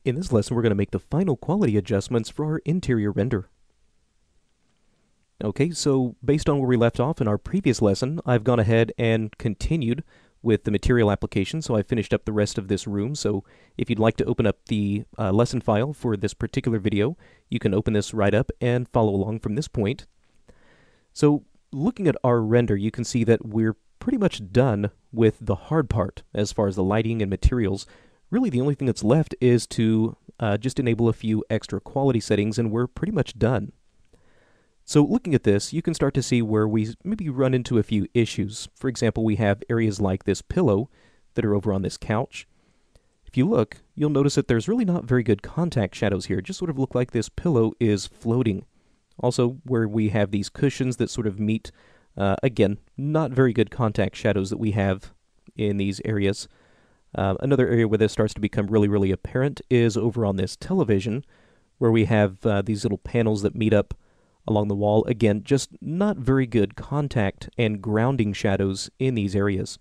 In this lesson, we're going to make the final quality adjustments for our interior render. Okay, so based on where we left off in our previous lesson, I've gone ahead and continued with the material application, so I finished up the rest of this room. So if you'd like to open up the lesson file for this particular video, you can open this right up and follow along from this point. So looking at our render, you can see that we're pretty much done with the hard part as far as the lighting and materials. Really, the only thing that's left is to just enable a few extra quality settings, and we're pretty much done. So looking at this, you can start to see where we maybe run into a few issues. For example, we have areas like this pillow that are over on this couch. If you look, you'll notice that there's really not very good contact shadows here. It just sort of look like this pillow is floating. Also, where we have these cushions that sort of meet, again, not very good contact shadows that we have in these areas. Another area where this starts to become really apparent is over on this television, where we have these little panels that meet up along the wall. Again, just not very good contact and grounding shadows in these areas.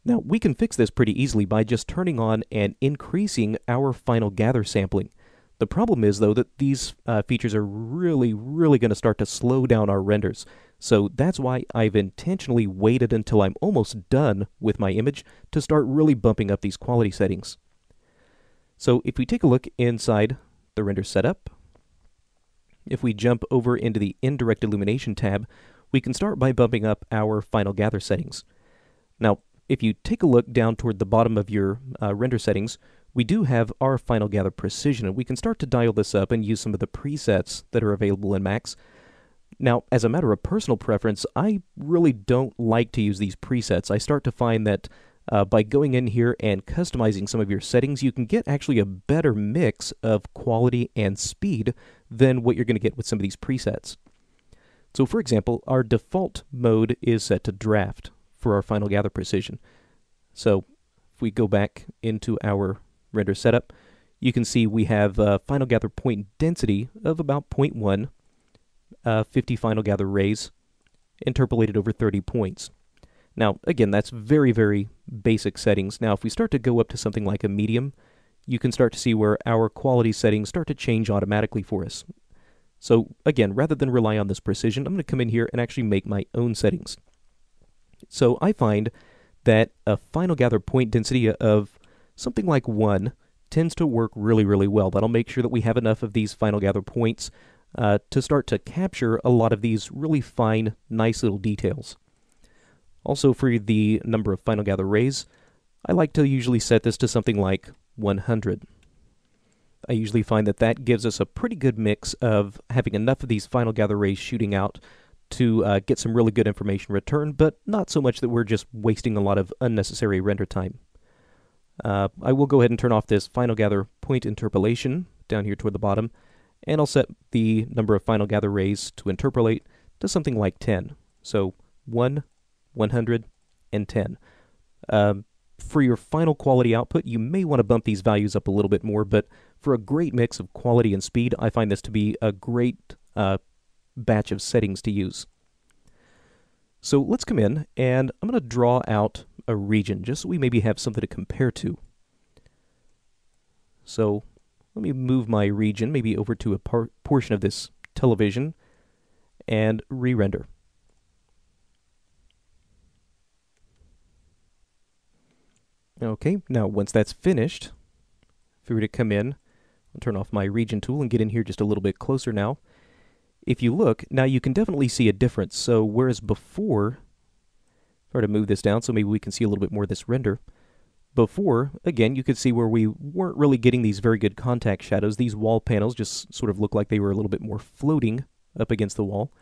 Now, we can fix this pretty easily by just turning on and increasing our final gather sampling. The problem is, though, that these features are really going to start to slow down our renders. So that's why I've intentionally waited until I'm almost done with my image to start really bumping up these quality settings. So if we take a look inside the render setup, if we jump over into the indirect illumination tab, we can start by bumping up our final gather settings. Now, if you take a look down toward the bottom of your render settings, we do have our final gather precision, and we can start to dial this up and use some of the presets that are available in Max. Now, as a matter of personal preference, I really don't like to use these presets. I start to find that by going in here and customizing some of your settings, you can get actually a better mix of quality and speed than what you're going to get with some of these presets. So for example, our default mode is set to draft for our final gather precision. So if we go back into our render setup, you can see we have final gather point density of about 0.1, 50 final gather rays, interpolated over 30 points. Now, again, that's very basic settings. Now, if we start to go up to something like a medium, you can start to see where our quality settings start to change automatically for us. So, again, rather than rely on this precision, I'm going to come in here and actually make my own settings. So, I find that a final gather point density of something like 1 tends to work really well. That'll make sure that we have enough of these final gather points to start to capture a lot of these really fine, nice little details. Also, for the number of final gather rays, I like to usually set this to something like 100. I usually find that that gives us a pretty good mix of having enough of these final gather rays shooting out to get some really good information returned, but not so much that we're just wasting a lot of unnecessary render time. I will go ahead and turn off this final gather point interpolation down here toward the bottom, and I'll set the number of final gather rays to interpolate to something like 10. So 1, 100, and 10. For your final quality output, you may want to bump these values up a little bit more, but for a great mix of quality and speed, I find this to be a great batch of settings to use. So let's come in, and I'm going to draw out a region, just so we maybe have something to compare to. So let me move my region maybe over to a portion of this television and re-render. Okay, now once that's finished, if we were to come in, I'll turn off my region tool and get in here just a little bit closer now. If you look, now you can definitely see a difference. So whereas before, if I were to move this down so maybe we can see a little bit more of this render, before, again, you could see where we weren't really getting these very good contact shadows. These wall panels just sort of looked like they were a little bit more floating up against the wall.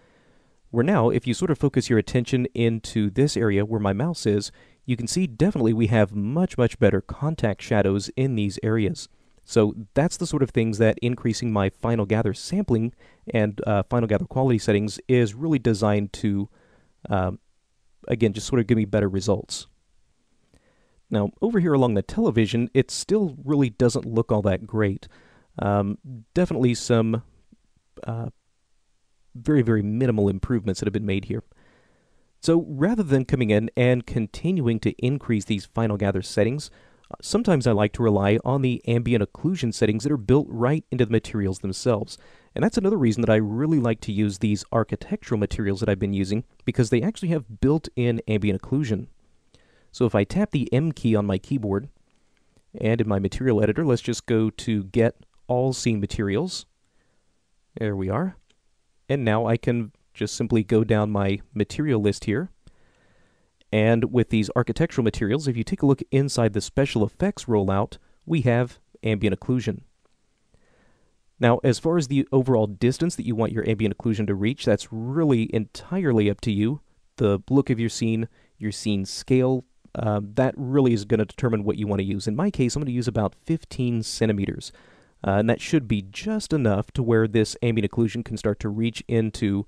Where now, if you sort of focus your attention into this area where my mouse is, you can see definitely we have much better contact shadows in these areas. So that's the sort of things that increasing my final gather sampling and final gather quality settings is really designed to, again, just sort of give me better results. Now, over here along the television, it still really doesn't look all that great. Definitely some very minimal improvements that have been made here. So rather than coming in and continuing to increase these final gather settings, Sometimes I like to rely on the ambient occlusion settings that are built right into the materials themselves. And that's another reason that I really like to use these architectural materials that I've been using, because they actually have built-in ambient occlusion. So if I tap the M key on my keyboard, and in my material editor, let's just go to Get All Scene Materials. There we are. And now I can just simply go down my material list here. And with these architectural materials, if you take a look inside the special effects rollout, we have ambient occlusion. Now, as far as the overall distance that you want your ambient occlusion to reach, that's really entirely up to you. The look of your scene scale, that really is going to determine what you want to use. In my case, I'm going to use about 15 centimeters. And that should be just enough to where this ambient occlusion can start to reach into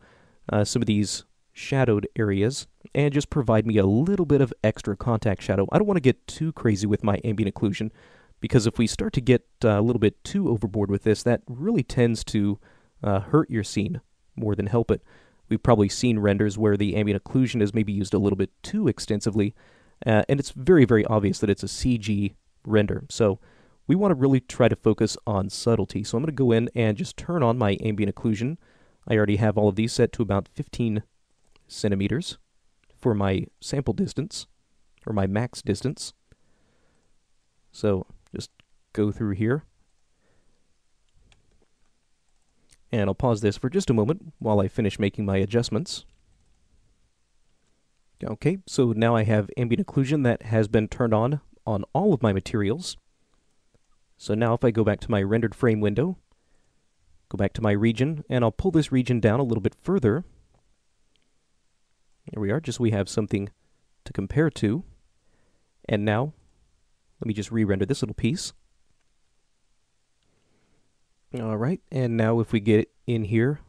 some of these shadowed areas and just provide me a little bit of extra contact shadow. I don't want to get too crazy with my ambient occlusion, because if we start to get a little bit too overboard with this, that really tends to hurt your scene more than help it. We've probably seen renders where the ambient occlusion is maybe used a little bit too extensively, and it's very, very obvious that it's a CG render. So we want to really try to focus on subtlety. So I'm going to go in and just turn on my ambient occlusion. I already have all of these set to about 15 centimeters for my sample distance, or my max distance. So just go through here. And I'll pause this for just a moment while I finish making my adjustments. Okay, so now I have ambient occlusion that has been turned on all of my materials. So now if I go back to my rendered frame window, go back to my region, and I'll pull this region down a little bit further. There we are, just so we have something to compare to. And now, let me just re-render this little piece. Alright, and now if we get in here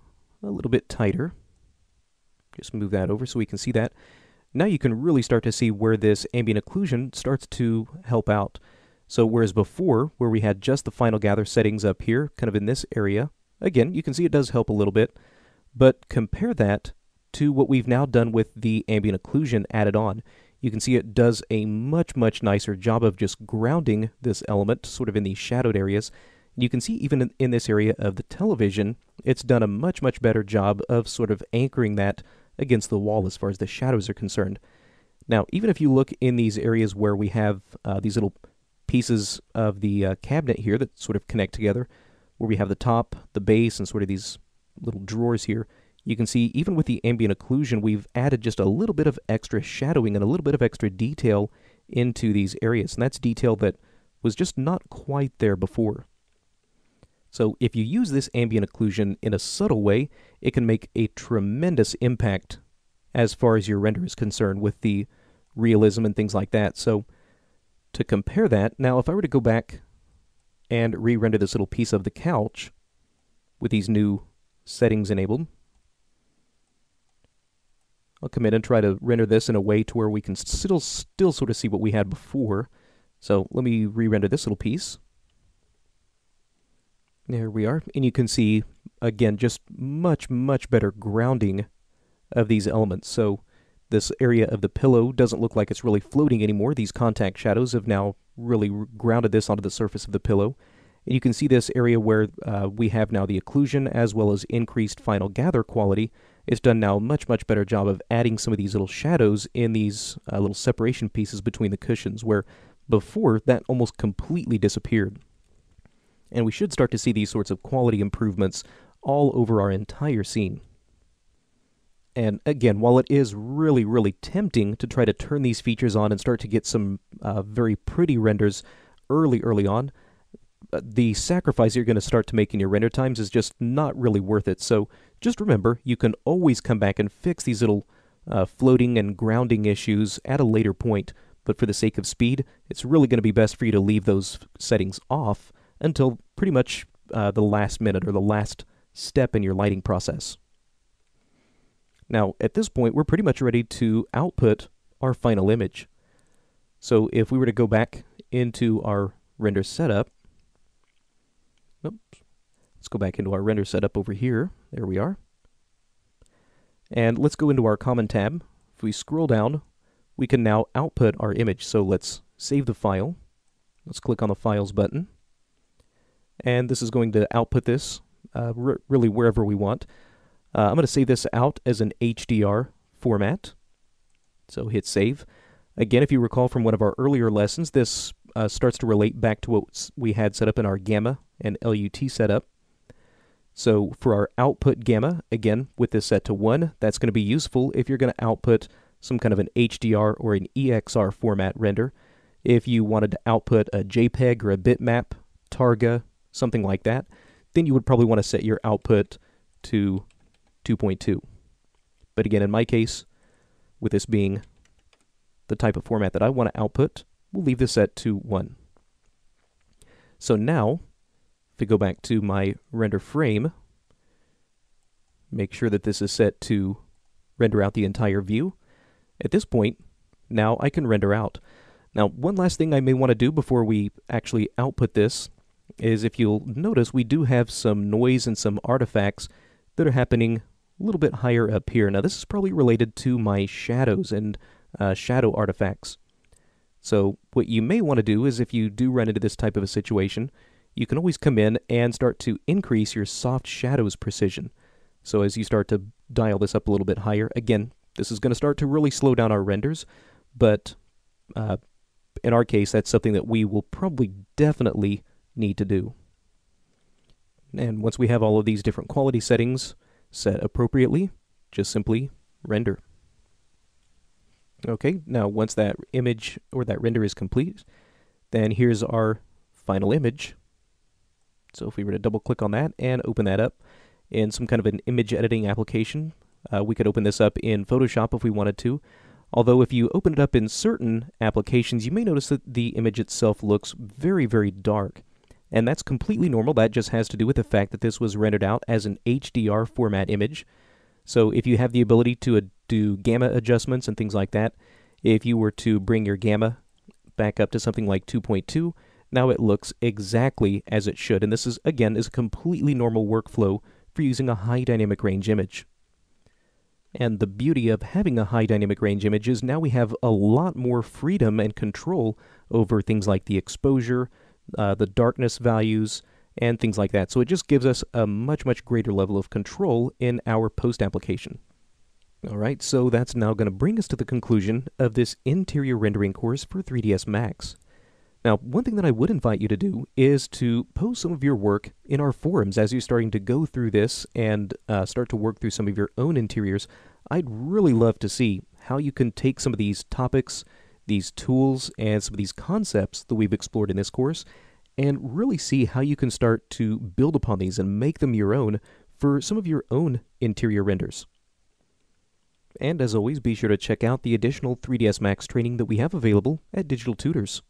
a little bit tighter, just move that over so we can see that. Now you can really start to see where this ambient occlusion starts to help out. So whereas before, where we had just the final gather settings up here, kind of in this area, again, you can see it does help a little bit, but compare that to what we've now done with the ambient occlusion added on. You can see it does a much, much nicer job of just grounding this element sort of in these shadowed areas. You can see even in this area of the television, it's done a much, much better job of sort of anchoring that against the wall as far as the shadows are concerned. Now, even if you look in these areas where we have these little pieces of the cabinet here that sort of connect together, where we have the top, the base, and sort of these little drawers here, you can see even with the ambient occlusion, we've added just a little bit of extra shadowing and a little bit of extra detail into these areas. And that's detail that was just not quite there before. So if you use this ambient occlusion in a subtle way, it can make a tremendous impact as far as your render is concerned with the realism and things like that. So to compare that, now if I were to go back and re-render this little piece of the couch with these new settings enabled, I'll come in and try to render this in a way to where we can still sort of see what we had before. So let me re-render this little piece. There we are. And you can see, again, just much, much better grounding of these elements. So this area of the pillow doesn't look like it's really floating anymore. These contact shadows have now really grounded this onto the surface of the pillow. And you can see this area where we have now the occlusion as well as increased final gather quality. It's done now a much, much better job of adding some of these little shadows in these little separation pieces between the cushions, where before that almost completely disappeared. And we should start to see these sorts of quality improvements all over our entire scene. And again, while it is really, really tempting to try to turn these features on and start to get some very pretty renders early on, the sacrifice you're going to start to make in your render times is just not really worth it. So just remember, you can always come back and fix these little floating and grounding issues at a later point. But for the sake of speed, it's really going to be best for you to leave those settings off until pretty much the last minute or the last step in your lighting process. Now, at this point, we're pretty much ready to output our final image. So if we were to go back into our render setup, let's go back into our render setup over here. There we are. And let's go into our Common tab. If we scroll down, we can now output our image. So let's save the file. Let's click on the Files button. And this is going to output this really wherever we want. I'm going to save this out as an HDR format. So hit Save. Again, if you recall from one of our earlier lessons, this starts to relate back to what we had set up in our gamma and LUT setup. So for our output gamma, again, with this set to 1, that's going to be useful if you're going to output some kind of an HDR or an EXR format render. If you wanted to output a JPEG or a bitmap, Targa, something like that, then you would probably want to set your output to 2.2. But again, in my case, with this being the type of format that I want to output, we'll leave this set to 1. So now, if we go back to my render frame, make sure that this is set to render out the entire view. At this point, now I can render out. Now, one last thing I may want to do before we actually output this is, if you'll notice, we do have some noise and some artifacts that are happening a little bit higher up here. Now, this is probably related to my shadows and shadow artifacts. So what you may want to do is, if you do run into this type of a situation, you can always come in and start to increase your soft shadows precision. So as you start to dial this up a little bit higher, again, this is going to start to really slow down our renders, but in our case, that's something that we will probably definitely need to do. And once we have all of these different quality settings set appropriately, just simply render. Okay, now once that image or that render is complete, then here's our final image. So if we were to double click on that and open that up in some kind of an image editing application, we could open this up in Photoshop if we wanted to. Although if you open it up in certain applications, you may notice that the image itself looks very, very dark. And that's completely normal. That just has to do with the fact that this was rendered out as an HDR format image. So if you have the ability to do gamma adjustments and things like that, if you were to bring your gamma back up to something like 2.2, now it looks exactly as it should. And this is, again, is a completely normal workflow for using a high dynamic range image. And the beauty of having a high dynamic range image is now we have a lot more freedom and control over things like the exposure, the darkness values, and things like that. So it just gives us a much, much greater level of control in our post application. Alright, so that's now going to bring us to the conclusion of this interior rendering course for 3ds Max. Now, one thing that I would invite you to do is to post some of your work in our forums as you're starting to go through this and start to work through some of your own interiors. I'd really love to see how you can take some of these topics, these tools, and some of these concepts that we've explored in this course, and really see how you can start to build upon these and make them your own for some of your own interior renders. And as always, be sure to check out the additional 3ds Max training that we have available at Digital Tutors.